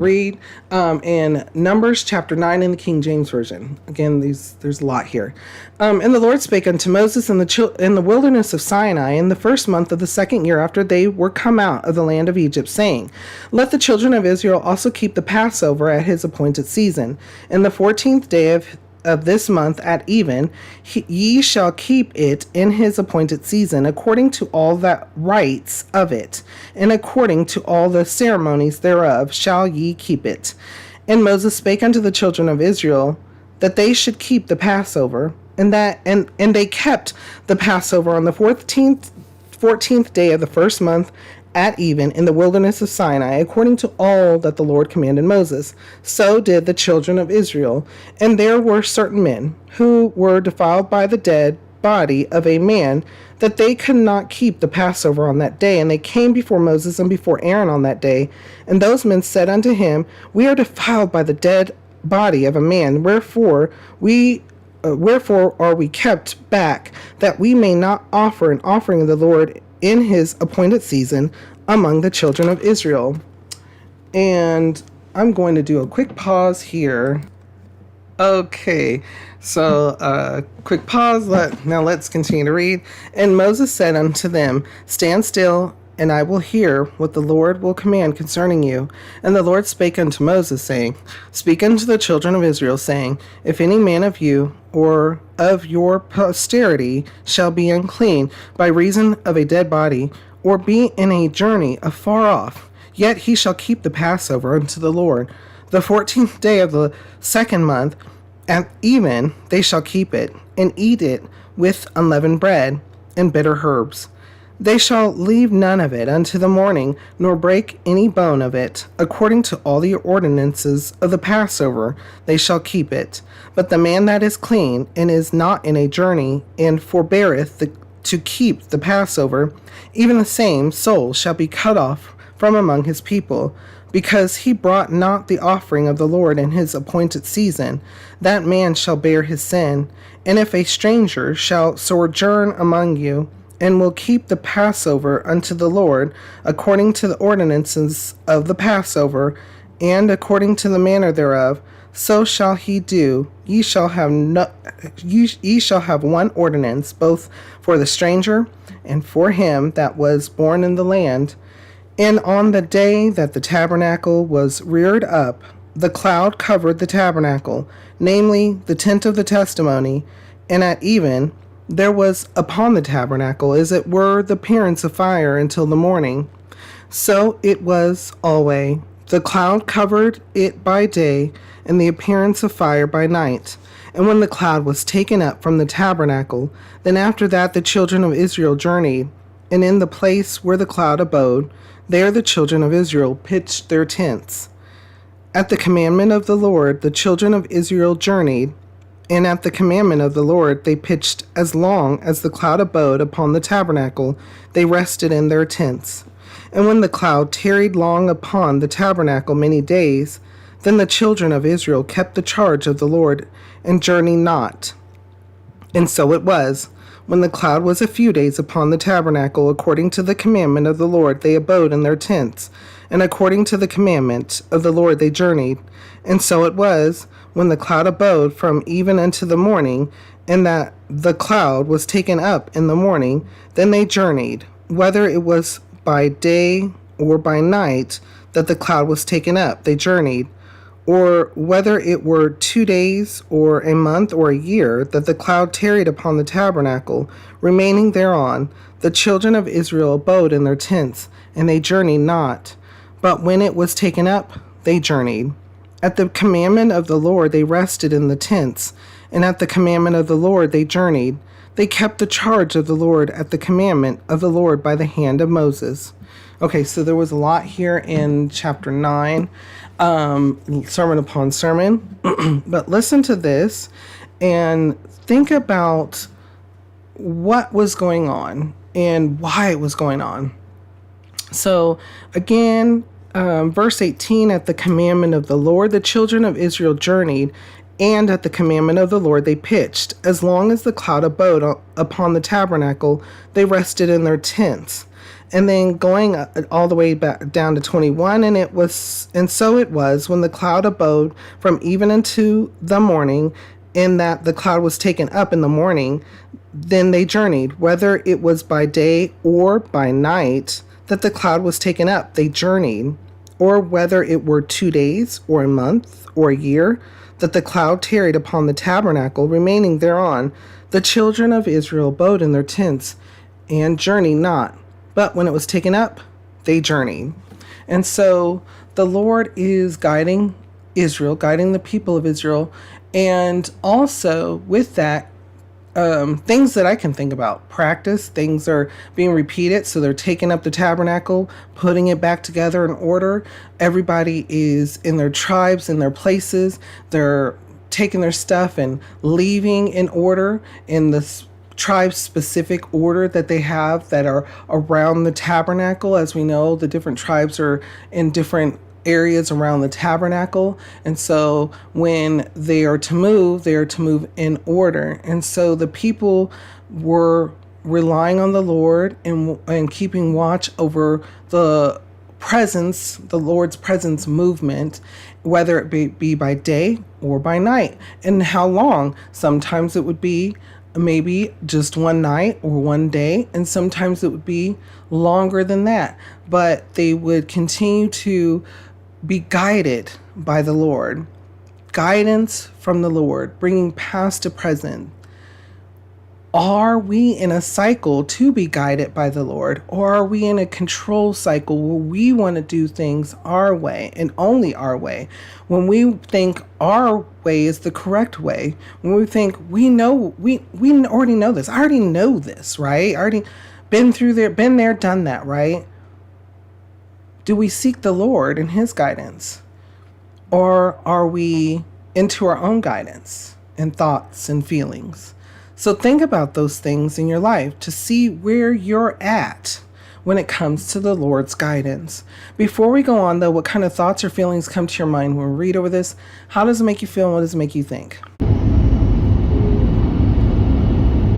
read in Numbers chapter 9 in the King James Version. Again, there's a lot here. And the Lord spake unto Moses in the wilderness of Sinai in the first month of the second year after they were come out of the land of Egypt, saying, Let the children of Israel also keep the Passover at his appointed season. In the 14th day of this month at even, ye shall keep it in his appointed season, according to all the rites of it, and according to all the ceremonies thereof shall ye keep it. And Moses spake unto the children of Israel that they should keep the Passover, and they kept the Passover on the 14th day of the first month at even in the wilderness of Sinai, according to all that the Lord commanded Moses. So did the children of Israel. And there were certain men who were defiled by the dead body of a man, that they could not keep the Passover on that day. And they came before Moses and before Aaron on that day. And those men said unto him, We are defiled by the dead body of a man. Wherefore are we kept back, that we may not offer an offering of the Lord in his appointed season among the children of Israel. And I'm going to do a quick pause here. Okay, so quick pause. Now let's continue to read. And Moses said unto them, Stand still, and I will hear what the Lord will command concerning you. And the Lord spake unto Moses, saying, Speak unto the children of Israel, saying, If any man of you or of your posterity shall be unclean by reason of a dead body, or be in a journey afar off, yet he shall keep the Passover unto the Lord. The 14th day of the second month at even they shall keep it, and eat it with unleavened bread and bitter herbs. They shall leave none of it unto the morning, nor break any bone of it. According to all the ordinances of the Passover, they shall keep it. But the man that is clean, and is not in a journey, and forbeareth to keep the Passover, even the same soul shall be cut off from among his people, because he brought not the offering of the Lord in his appointed season. That man shall bear his sin. And if a stranger shall sojourn among you, and will keep the Passover unto the Lord, according to the ordinances of the Passover, and according to the manner thereof, so shall he do. Ye shall have one ordinance, both for the stranger and for him that was born in the land. And on the day that the tabernacle was reared up, the cloud covered the tabernacle, namely the tent of the testimony, and at even there was upon the tabernacle, as it were, the appearance of fire until the morning. So it was always. The cloud covered it by day, and the appearance of fire by night. And when the cloud was taken up from the tabernacle, then after that the children of Israel journeyed, and in the place where the cloud abode, there the children of Israel pitched their tents. At the commandment of the Lord the children of Israel journeyed, and at the commandment of the Lord they pitched. As long as the cloud abode upon the tabernacle, they rested in their tents. And when the cloud tarried long upon the tabernacle many days, then the children of Israel kept the charge of the Lord, and journeyed not. And so it was, when the cloud was a few days upon the tabernacle, according to the commandment of the Lord they abode in their tents, and according to the commandment of the Lord they journeyed. And so it was, when the cloud abode from even unto the morning, and that the cloud was taken up in the morning, then they journeyed, whether it was by day or by night that the cloud was taken up, they journeyed, or whether it were 2 days or a month or a year that the cloud tarried upon the tabernacle, remaining thereon, the children of Israel abode in their tents, and they journeyed not. But when it was taken up, they journeyed. At the commandment of the Lord they rested in the tents, and at the commandment of the Lord they journeyed. They kept the charge of the Lord at the commandment of the Lord by the hand of Moses. Okay, so there was a lot here in chapter 9, sermon upon sermon. But listen to this and think about what was going on and why it was going on. So again, verse 18, at the commandment of the Lord, the children of Israel journeyed, and at the commandment of the Lord they pitched. As long as the cloud abode upon the tabernacle, they rested in their tents. And then going all the way back down to 21, and so it was when the cloud abode from even unto the morning, in that the cloud was taken up in the morning, then they journeyed, whether it was by day or by night that the cloud was taken up, they journeyed, or whether it were 2 days or a month or a year that the cloud tarried upon the tabernacle, remaining thereon, the children of Israel abode in their tents and journeyed not. But when it was taken up, they journeyed. And so the Lord is guiding Israel, guiding the people of Israel. And also with that, things that I can think about, practice, things are being repeated. So they're taking up the tabernacle, putting it back together in order. Everybody is in their tribes, in their places. They're taking their stuff and leaving in order in this tribe specific order that they have that are around the tabernacle. As we know, the different tribes are in different areas around the tabernacle, and so when they are to move in order. And so the people were relying on the Lord and keeping watch over the Lord's presence movement, whether it be by day or by night. And how long? Sometimes it would be maybe just one night or one day, and sometimes it would be longer than that. But they would continue to be guided by the Lord. Guidance from the Lord, bringing past to present. Are we in a cycle to be guided by the Lord, or are we in a control cycle where we want to do things our way and only our way? When we think our way is the correct way, when we think we already know this. I already know this, right? I already been there, done that, right? Do we seek the Lord and His guidance? Or are we into our own guidance and thoughts and feelings? So think about those things in your life to see where you're at when it comes to the Lord's guidance. Before we go on, though, what kind of thoughts or feelings come to your mind when we read over this? How does it make you feel and what does it make you think?